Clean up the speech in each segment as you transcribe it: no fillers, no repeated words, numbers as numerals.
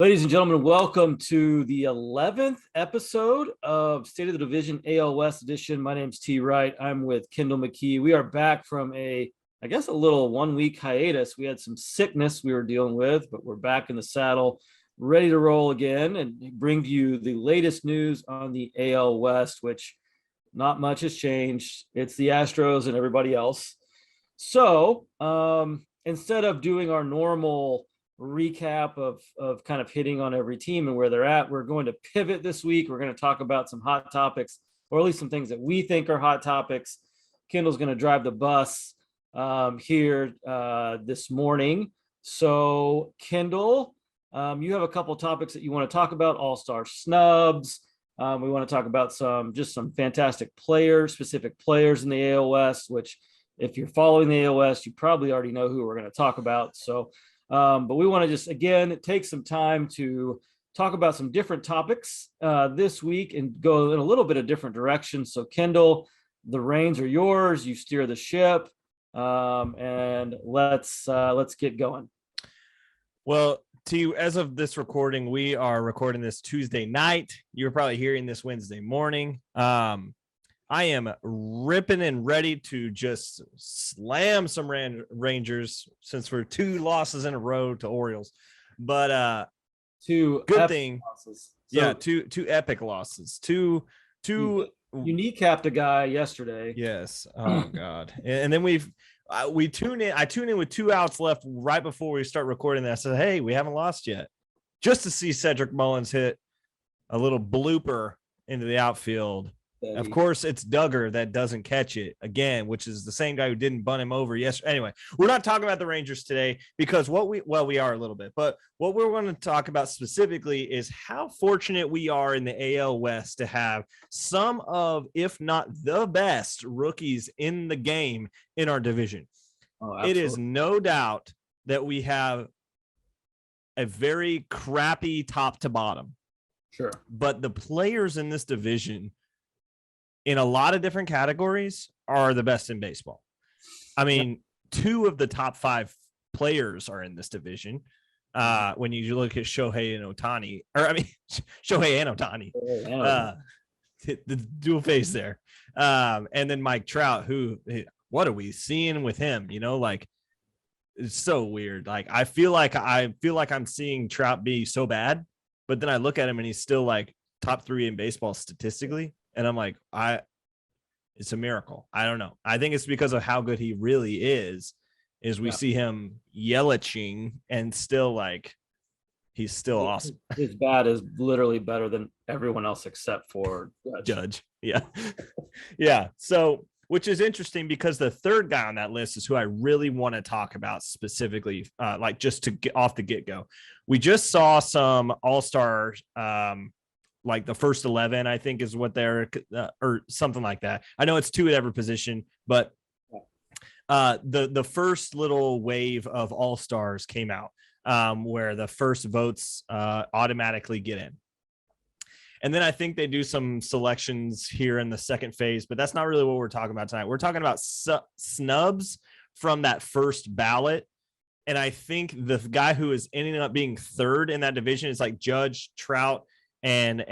Ladies and gentlemen, welcome to the 11th episode of State of the Division AL West edition. My name's T. Wright. I'm with Kendall, McKee. We are back from a little 1 week hiatus. We had some sickness we were dealing with, but we're back in the saddle, ready to roll again and bring you the latest news on the AL West, which not much has changed. It's the Astros and everybody else. So instead of doing our normal recap of kind of hitting on every team and where they're at, we're going to pivot this week. We're going to talk about some hot topics, or at least some things that we think are hot topics. Kendall's going to drive the bus here this morning. So Kendall, you have a couple of topics that you want to talk about. AllStar snubs. We want to talk about some fantastic players, specific players in the AL West, which if you're following the AL West, you probably already know who we're going to talk about. So but we want to just, again, take some time to talk about some different topics this week and go in a little bit of different directions. So, Kendall, the reins are yours. You steer the ship, and let's get going. Well, as of this recording, we are recording this Tuesday night. You're probably hearing this Wednesday morning. I am ripping and ready to just slam some Rangers since we're 2 losses in a row to Orioles. But two good thing. Losses. So, yeah, two epic losses. Two you kneecapped a guy yesterday. Yes. Oh God. And then we tune in. I tune in with 2 outs left right before we start recording that. I said, hey, we haven't lost yet. Just to see Cedric Mullins hit a little blooper into the outfield. Of course, it's Duggar that doesn't catch it again, which is the same guy who didn't bunt him over yesterday. Anyway, we're not talking about the Rangers today because we are a little bit, but what we're going to talk about specifically is how fortunate we are in the AL West to have some of, if not the best rookies in the game in our division. It is no doubt that we have a very crappy top to bottom. Sure. But the players in this division in a lot of different categories are the best in baseball. I mean, 2 of the top 5 players are in this division. When you look at Shohei and Ohtani, the dual face there. And then Mike Trout, what are we seeing with him? It's so weird. I feel like I'm seeing Trout be so bad, but then I look at him and he's still like top 3 in baseball statistically. And I'm like, it's a miracle. I don't know. I think it's because of how good he really is we see him Yeliching and still he's still awesome. His bat is literally better than everyone else except for Judge. Yeah. Yeah. So, which is interesting because the third guy on that list is who I really want to talk about specifically, just to get off the get-go. We just saw some all-star the first 11, I think is what they're or something like that. I know it's 2 at every position, but the first little wave of all stars came out where the first votes automatically get in. And then I think they do some selections here in the second phase, but that's not really what we're talking about tonight. We're talking about snubs from that first ballot. And I think the guy who is ending up being third in that division is like Judge, Trout, and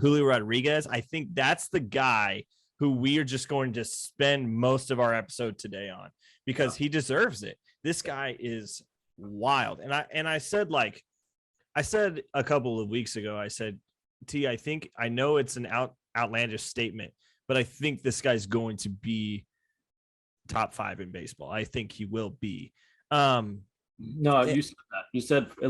Julio Rodriguez. I think that's the guy who we are just going to spend most of our episode today on because he deserves it. This guy is wild. And I said a couple of weeks ago, I said, T, I know it's an outlandish statement, but I think this guy's going to be top 5 in baseball. I think he will be. No, you said that.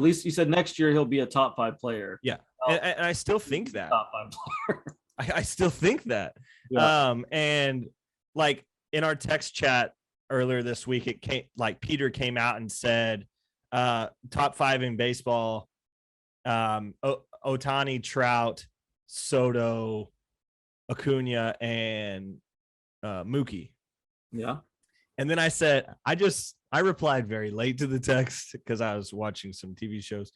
You said next year he'll be a top 5 player. Yeah. And I still think that. Top 5 player. I still think that. Yeah. And in our text chat earlier this week, it came Peter came out and said top 5 in baseball, Ohtani, Trout, Soto, Acuna, and Mookie. Yeah. And then I said, I replied very late to the text because I was watching some TV shows.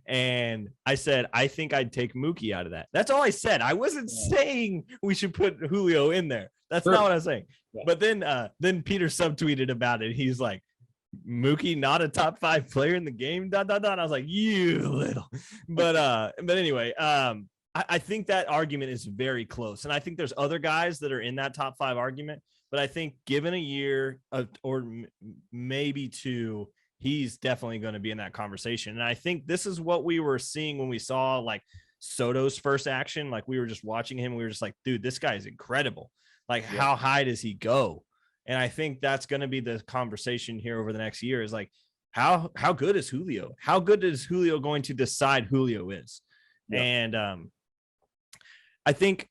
And I said, I think I'd take Mookie out of that. That's all I said. I wasn't saying we should put Julio in there. That's not what I was saying. Yeah. But then Peter subtweeted about it. He's like, Mookie not a top 5 player in the game. Dot, dot, dot. I was like, you little, but anyway, I think that argument is very close, and I think there's other guys that are in that top 5 argument. But I think given a year or maybe 2, he's definitely going to be in that conversation. And I think this is what we were seeing when we saw like Soto's first action. Like we were just watching him. We were just like, dude, this guy is incredible. Like how high does he go? And I think that's going to be the conversation here over the next year is like, how good is Julio? How good is Julio going to decide Julio is? Yep. And I think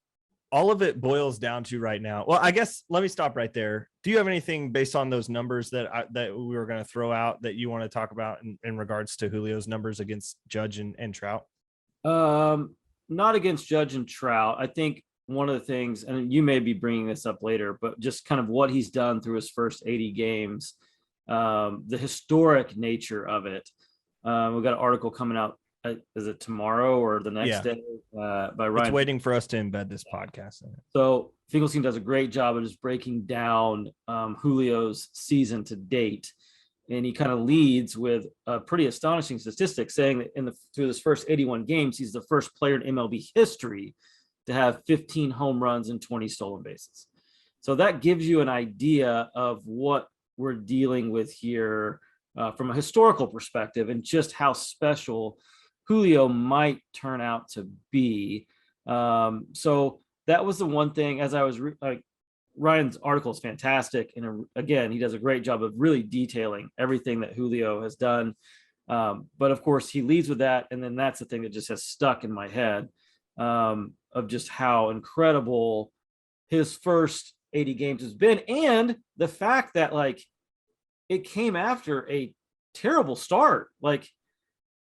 all of it boils down to right now. Well, I guess let me stop right there. Do you have anything based on those numbers that we were going to throw out that you want to talk about in regards to Julio's numbers against Judge and Trout? Not against Judge and Trout. I think one of the things, and you may be bringing this up later, but just kind of what he's done through his first 80 games, the historic nature of it. We've got an article coming out. Is it tomorrow or the next day? By Ryan. It's waiting for us to embed this podcast in it. So Finkelstein does a great job of just breaking down Julio's season to date. And he kind of leads with a pretty astonishing statistic saying that through this first 81 games, he's the first player in MLB history to have 15 home runs and 20 stolen bases. So that gives you an idea of what we're dealing with here from a historical perspective and just how special Julio might turn out to be. So that was the one thing as I was Ryan's article is fantastic. And again, he does a great job of really detailing everything that Julio has done. But of course he leads with that. And then that's the thing that just has stuck in my head of just how incredible his first 80 games has been. And the fact that like it came after a terrible start. Like,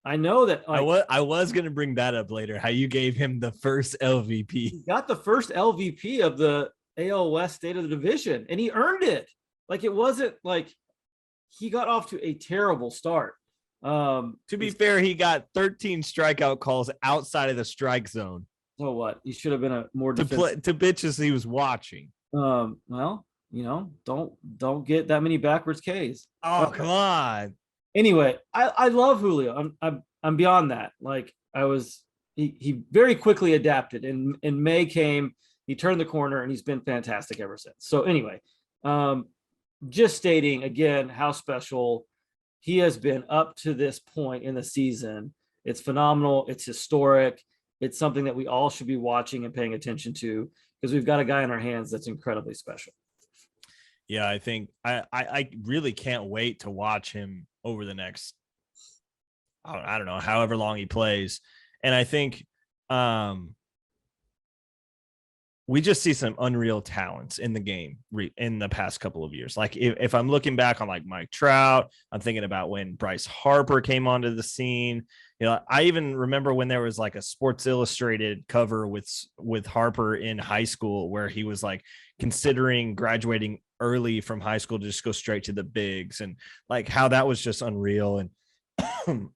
I know that I was going to bring that up later, how you gave him the first LVP. He got the first LVP of the AL West State of the Division, and he earned it. Like, it wasn't like he got off to a terrible start. To be fair, he got 13 strikeout calls outside of the strike zone. So what? He should have been a more to bitches he was watching. Well, you know, don't get that many backwards Ks. Oh, come on. Anyway, I love Julio. I'm beyond that. Like he very quickly adapted, and May came, he turned the corner, and he's been fantastic ever since. So anyway, just stating again how special he has been up to this point in the season. It's phenomenal. It's historic. It's something that we all should be watching and paying attention to because we've got a guy in our hands that's incredibly special. Yeah, I think I really can't wait to watch him over the next, I don't know, however long he plays. And I think we just see some unreal talents in the game in the past couple of years. Like if I'm looking back on like Mike Trout, I'm thinking about when Bryce Harper came onto the scene. You know, I even remember when there was like a Sports Illustrated cover with Harper in high school where he was like considering graduating early from high school to just go straight to the bigs, and like how that was just unreal. And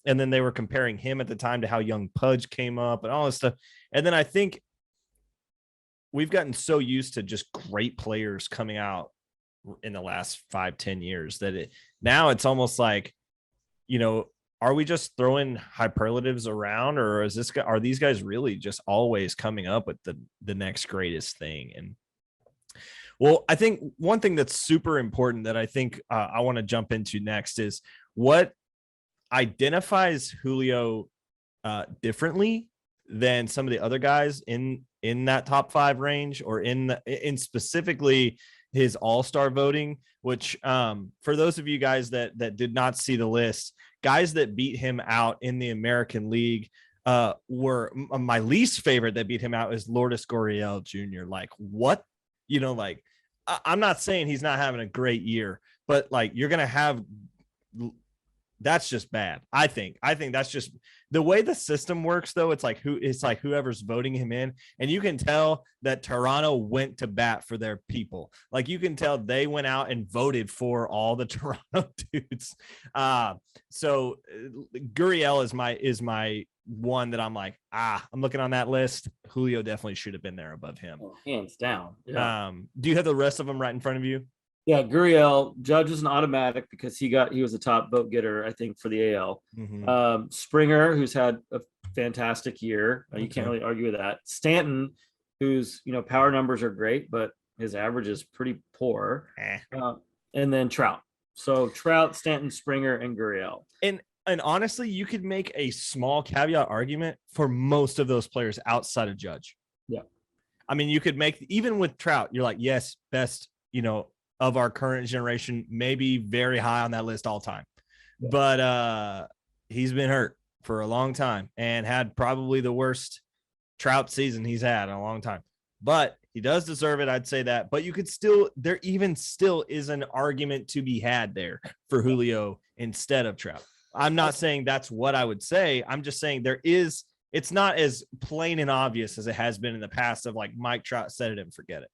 and then they were comparing him at the time to how young Pudge came up and all this stuff. And then I think we've gotten so used to just great players coming out in the last 5-10 years that now it's almost like, you know, are we just throwing hyperlatives around, or are these guys really just always coming up with the next greatest thing? And well, I think one thing that's super important that I think I want to jump into next is what identifies Julio differently than some of the other guys in that top 5 range, or in specifically his all-star voting, which for those of you guys that did not see the list, guys that beat him out in the American League were my least favorite that beat him out is Lourdes Gurriel Jr. Like, what? You know, like, I'm not saying he's not having a great year, but like, you're going to have, that's just bad. I think that's just the way the system works, though. It's like whoever's voting him in, and you can tell that Toronto went to bat for their people. Like, you can tell they went out and voted for all the Toronto dudes. So Gurriel is my one that I'm like, I'm looking on that list. Julio definitely should have been there above him. Hands down. Yeah. Do you have the rest of them right in front of you? Yeah, Gurriel, Judge is an automatic because he was a top vote getter, I think, for the AL. Mm-hmm. Springer, who's had a fantastic year. You can't Okay. really argue with that. Stanton, whose power numbers are great, but his average is pretty poor. Eh. Uh, and then Trout. So Trout, Stanton, Springer, and Gurriel. And honestly, you could make a small caveat argument for most of those players outside of Judge. Yeah. I mean, you could make, even with Trout, you're like, yes, best, of our current generation, maybe very high on that list all time. Yeah. But he's been hurt for a long time and had probably the worst Trout season he's had in a long time. But he does deserve it, I'd say that. But you could still, there even still is an argument to be had there for Julio instead of Trout. I'm not saying that's what I would say. I'm just saying it's not as plain and obvious as it has been in the past of like Mike Trout said it and forget it.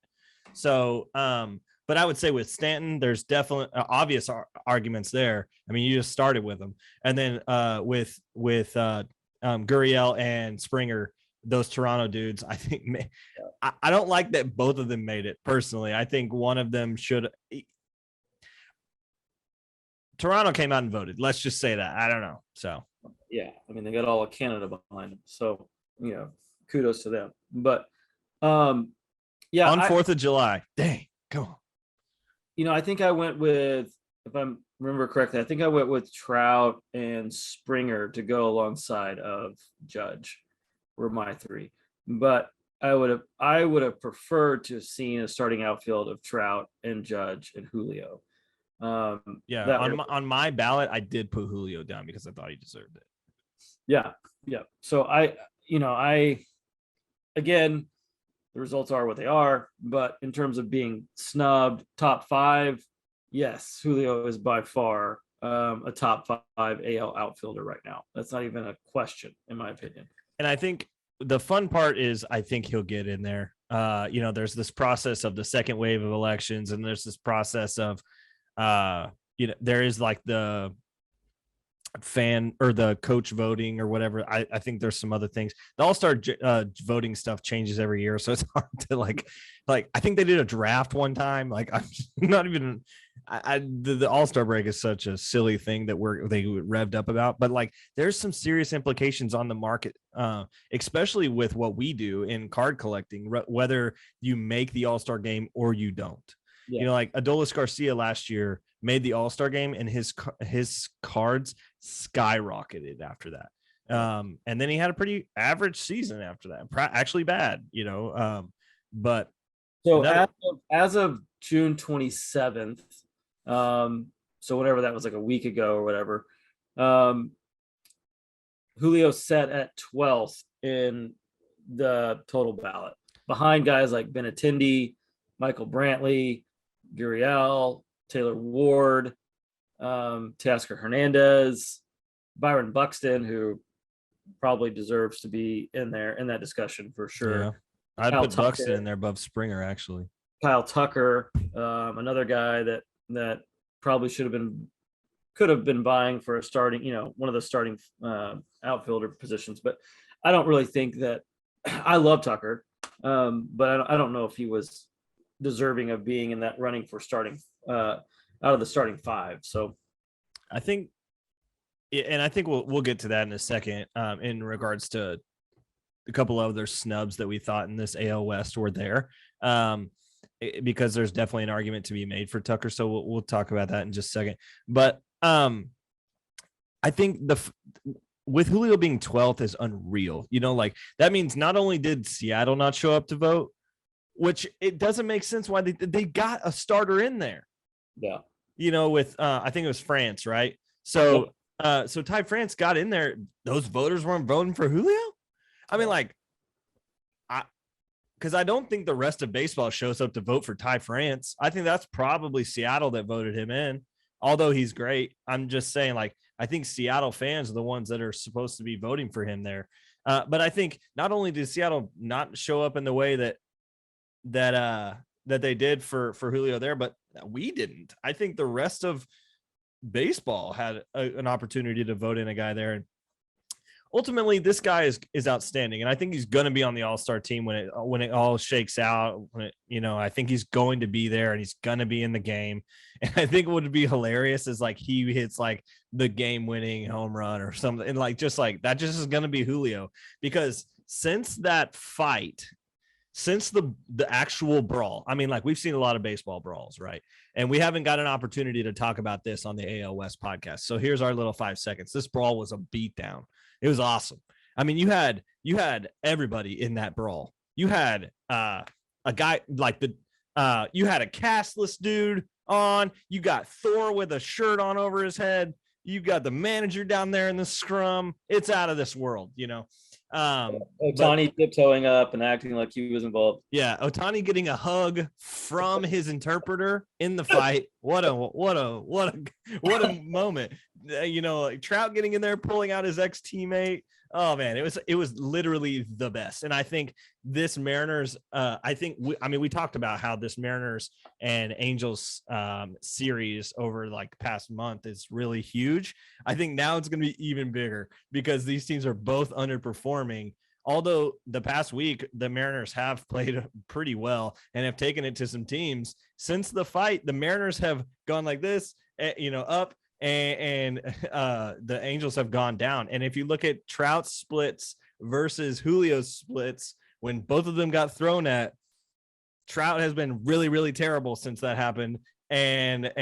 So, but I would say with Stanton, there's definitely obvious arguments there. I mean, you just started with them. And then with Gurriel and Springer, those Toronto dudes, I think I don't like that both of them made it personally. I think one of them should. Toronto came out and voted. Let's just say that. I don't know. So Yeah, I mean they got all of Canada behind them, so kudos to them. But yeah, on 4th of July, dang, come on. I think I went with, if I remember correctly, I think I went with Trout and Springer to go alongside of Judge. Were my three, but I would have preferred to have seen a starting outfield of Trout and Judge and Julio. Yeah, on my ballot, I did put Julio down because I thought he deserved it. Yeah. So again, the results are what they are, but in terms of being snubbed, top five, yes, Julio is by far a top five AL outfielder right now. That's not even a question, in my opinion. And I think the fun part is I think he'll get in there. There's this process of the second wave of elections, and there's this process of there is like the fan or the coach voting or whatever. I think there's some other things. The all-star voting stuff changes every year, so it's hard to like I think they did a draft one time. Like I'm not even the all-star break is such a silly thing that they revved up about, but like there's some serious implications on the market, especially with what we do in card collecting, whether you make the all-star game or you don't. Yeah. Like Adolis Garcia last year made the all-star game and his cards skyrocketed after that. And then he had a pretty average season after that, actually bad, but so as of June 27th, so whatever that was, like a week ago or whatever, Julio set at 12th in the total ballot, behind guys like Benintendi, Michael Brantley, Gurriel, Taylor Ward, Teoscar Hernandez, Byron Buxton, who probably deserves to be in there in that discussion for sure. Yeah. I'd put Buxton in there above Springer, actually. Kyle Tucker, another guy that probably could have been vying for a starting, one of the starting outfielder positions. But I don't really think that. I love Tucker, but I don't know if he was deserving of being in that running for starting out of the starting five. So I think, and I think we'll get to that in a second, in regards to a couple of other snubs that we thought in this AL West were there, because there's definitely an argument to be made for Tucker. So we'll talk about that in just a second. But I think with Julio being 12th is unreal. Like that means not only did Seattle not show up to vote, which it doesn't make sense why they got a starter in there. Yeah. With I think it was France, right? So so Ty France got in there. Those voters weren't voting for Julio. I mean, because I don't think the rest of baseball shows up to vote for Ty France. I think that's probably Seattle that voted him in, although he's great. I'm just saying, I think Seattle fans are the ones that are supposed to be voting for him there. But I think not only did Seattle not show up in the way that they did for Julio there, but we didn't. I think the rest of baseball had an opportunity to vote in a guy there. And ultimately this guy is outstanding, and I think he's going to be on the All-Star team when it all shakes out. I think he's going to be there and he's going to be in the game. And I think what would be hilarious is like he hits like the game-winning home run or something, and like just like that just is going to be Julio, because since that fight. Since the actual brawl, I mean, like we've seen a lot of baseball brawls, right? And we haven't got an opportunity to talk about this on the AL West podcast. So here's our little 5 seconds. This brawl was a beatdown. It was awesome. I mean, you had everybody in that brawl. You had a guy like you had a castless dude on. You got Thor with a shirt on over his head. You got the manager down there in the scrum. It's out of this world, Ohtani tiptoeing up and acting like he was involved. Yeah, Ohtani getting a hug from his interpreter in the fight. What a moment. Like Trout getting in there, pulling out his ex-teammate. Oh man, it was literally the best. And I think this Mariners, we talked about how this Mariners and Angels series over like past month is really huge. I think now it's going to be even bigger because these teams are both underperforming. Although the past week, the Mariners have played pretty well and have taken it to some teams. Since the fight, the Mariners have gone like this, up, and the Angels have gone down. And if you look at Trout's splits versus Julio's splits, when both of them got thrown at, Trout has been really, really terrible since that happened. And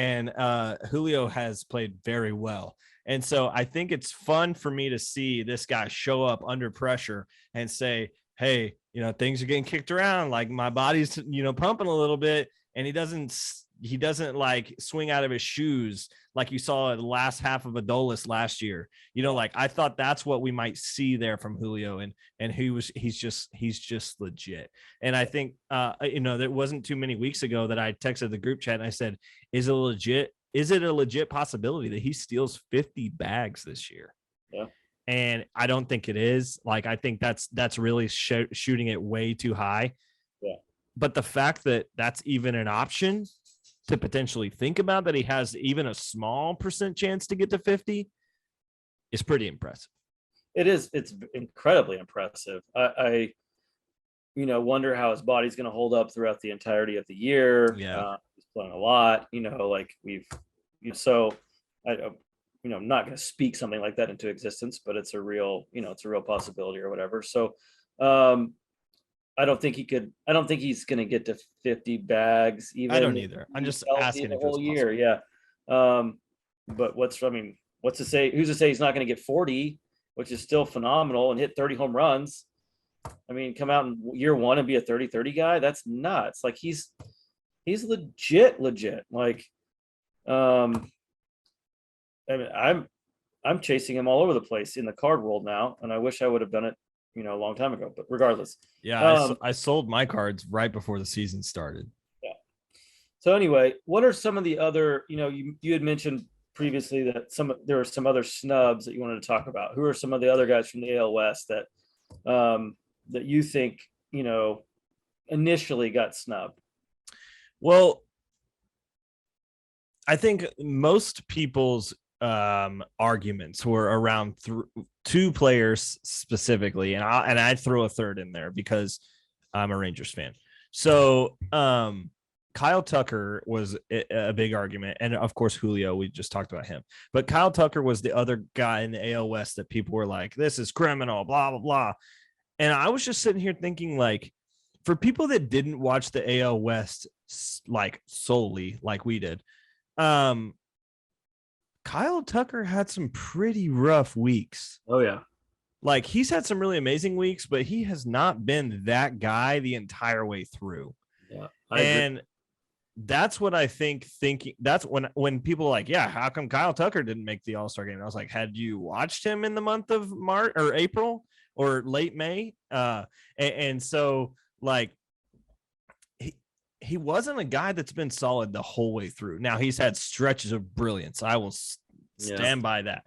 Julio has played very well. And so I think it's fun for me to see this guy show up under pressure and say, hey, things are getting kicked around. Like my body's, pumping a little bit. And he doesn't like swing out of his shoes like you saw the last half of Adolis last year. Like I thought that's what we might see there from Julio, and he's just legit. And I think there wasn't too many weeks ago that I texted the group chat and I said, is it a legit possibility that he steals 50 bags this year? Yeah. And I don't think it is. Like I think that's really shooting it way too high. Yeah. But the fact that that's even an option to potentially think about, that he has even a small percent chance to get to 50, is pretty impressive. It is. It's incredibly impressive. I wonder how his body's going to hold up throughout the entirety of the year. Yeah. He's playing a lot, like I'm not going to speak something like that into existence, but it's a real possibility or whatever. So, I don't think he's going to get to 50 bags. Even I don't either. I'm just asking the whole year. Yeah. But what's to say? Who's to say he's not going to get 40, which is still phenomenal, and hit 30 home runs? I mean, come out in year one and be a 30-30 guy. That's nuts. Like he's legit. Like, I mean, I'm chasing him all over the place in the card world now, and I wish I would have done it, a long time ago. But regardless, yeah, I sold my cards right before the season started. Yeah. So anyway, what are some of the other? You had mentioned previously that there are some other snubs that you wanted to talk about. Who are some of the other guys from the AL West that that you think initially got snubbed? Well, I think most people's arguments were around two players specifically, and I'd throw a third in there because I'm a Rangers fan. So Kyle Tucker was a big argument, and of course Julio, we just talked about him, but Kyle Tucker was the other guy in the AL West that people were like, this is criminal, blah blah blah. And I was just sitting here thinking, like, for people that didn't watch the AL West like solely like we did, Kyle Tucker had some pretty rough weeks. Oh yeah. Like he's had some really amazing weeks, but he has not been that guy the entire way through. Yeah. And that's what I thinking that's when people are like, yeah, how come Kyle Tucker didn't make the All-Star game? And I was like, had you watched him in the month of March or April or late May? And so like, he wasn't a guy that's been solid the whole way through. Now he's had stretches of brilliance. I will stand by that.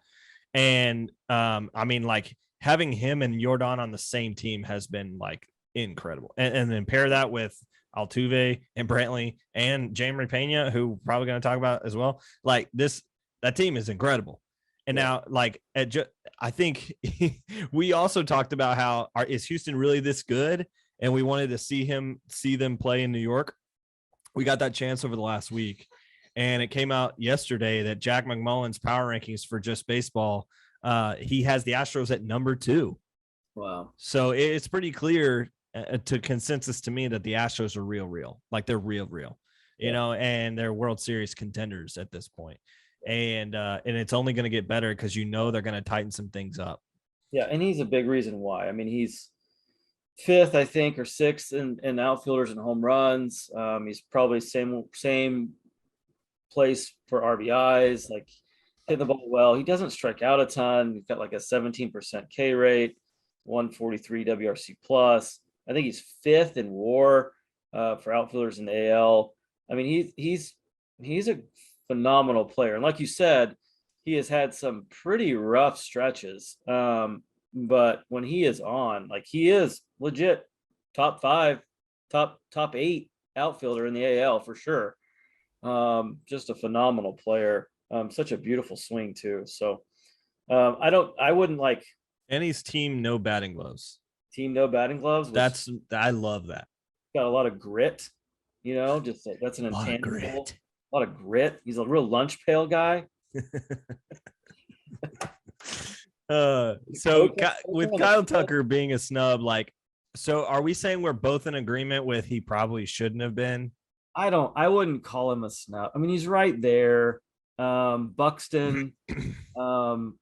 And I mean, like having him and Jordan on the same team has been like incredible. And then pair that with Altuve and Brantley and Jaime Pena, who we're probably going to talk about as well. Like that team is incredible. And now, like, I think we also talked about how is Houston really this good? And we wanted to see them play in New York. We got that chance over the last week. And it came out yesterday that Jack McMullen's power rankings for just baseball, he has the Astros at number 2. Wow. So it's pretty clear to consensus to me that the Astros are real. Like they're real, you know, and they're World Series contenders at this point. And it's only going to get better because, you know, they're going to tighten some things up. Yeah. And he's a big reason why. I mean, he's 5th, I think, or 6th in outfielders and home runs. He's probably same place for RBIs, like hitting the ball well. He doesn't strike out a ton. He's got like a 17% K rate, 143 WRC plus. I think he's 5th in WAR for outfielders in the AL. I mean, he's a phenomenal player, and like you said, he has had some pretty rough stretches. But when he is on, like, he is legit top 5, top 8 outfielder in the AL for sure. Just a phenomenal player. Such a beautiful swing too. So I wouldn't like. And he's team no batting gloves. Team no batting gloves. I love that. Got a lot of grit, you know, just that's an intangible. A lot of grit. He's a real lunch pail guy. So with Kyle Tucker being a snub, like, so are we saying we're both in agreement with he probably shouldn't have been? I wouldn't call him a snub. I mean, he's right there. Buxton, I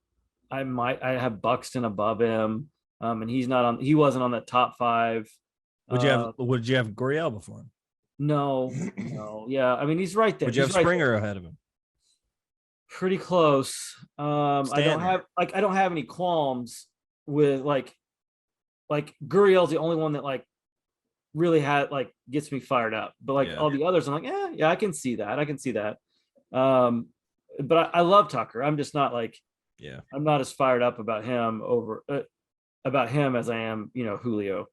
have Buxton above him. And he wasn't on that top 5. Would you have Gurriel before him? No. Yeah. I mean, he's right there. Would you have Springer ahead of him? Pretty close. I don't have any qualms with like Gurriel's the only one that like really gets me fired up. But all the others, I'm like, yeah, I can see that. But I love Tucker. I'm just not like, I'm not as fired up about him as I am, you know, Julio.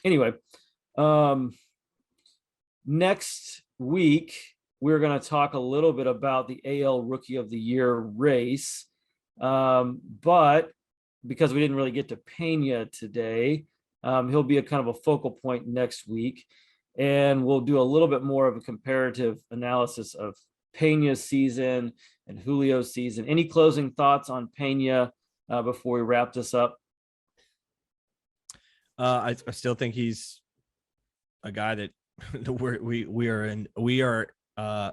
Anyway, next week we're going to talk a little bit about the AL Rookie of the Year race. But because we didn't really get to Pena today, he'll be a kind of a focal point next week. And we'll do a little bit more of a comparative analysis of Pena's season and Julio's season. Any closing thoughts on Pena before we wrap this up? I still think he's a guy that we are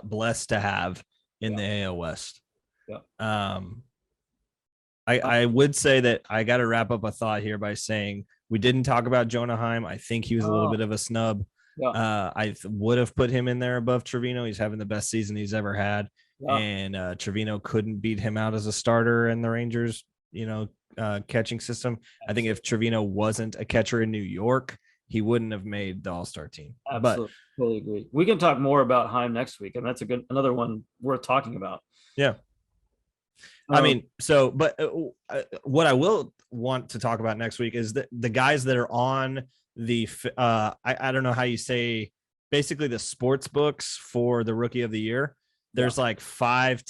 blessed to have in the AL West. Yeah. I would say that I got to wrap up a thought here by saying we didn't talk about Jonah Heim. I think he was a little bit of a snub. Yeah. I would have put him in there above Trevino. He's having the best season he's ever had. Yeah. And Trevino couldn't beat him out as a starter in the Rangers, you know, catching system. I think if Trevino wasn't a catcher in New York, he wouldn't have made the All-Star team. Absolutely. Totally agree. We can talk more about Heim next week, and that's another one worth talking about. Yeah. I mean, so, but what I will want to talk about next week is the guys that are on the, I don't know how you say, basically the sports books for the Rookie of the Year. There's like 5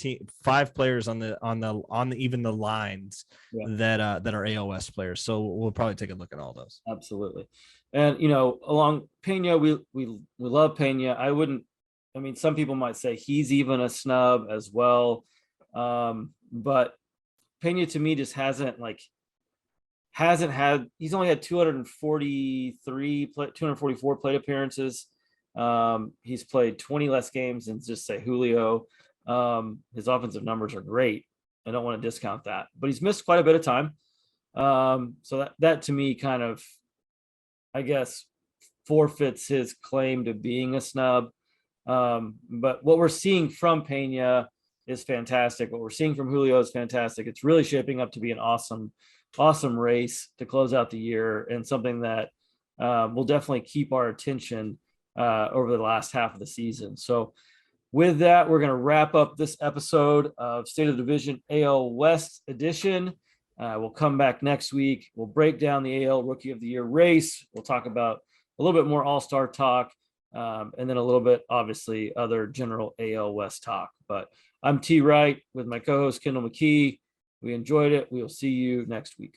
players on the even the lines that are AL West players. So we'll probably take a look at all those. Absolutely. And, you know, along Pena, we love Pena. I mean, some people might say he's even a snub as well. But Pena to me just hasn't had, he's only had 244 plate appearances. He's played 20 less games than just say Julio. His offensive numbers are great. I don't want to discount that, but he's missed quite a bit of time. So that to me kind of, I guess, forfeits his claim to being a snub. But what we're seeing from Pena is fantastic. What we're seeing from Julio is fantastic. It's really shaping up to be an awesome race to close out the year, and something that will definitely keep our attention over the last half of the season. So with that, we're going to wrap up this episode of State of the Division AL West edition. We'll come back next week. We'll break down the AL Rookie of the Year race. We'll talk about a little bit more All-Star talk, and then a little bit, obviously, other general AL West talk. But I'm T. Wright with my co-host Kendall McKee. We enjoyed it. We will see you next week.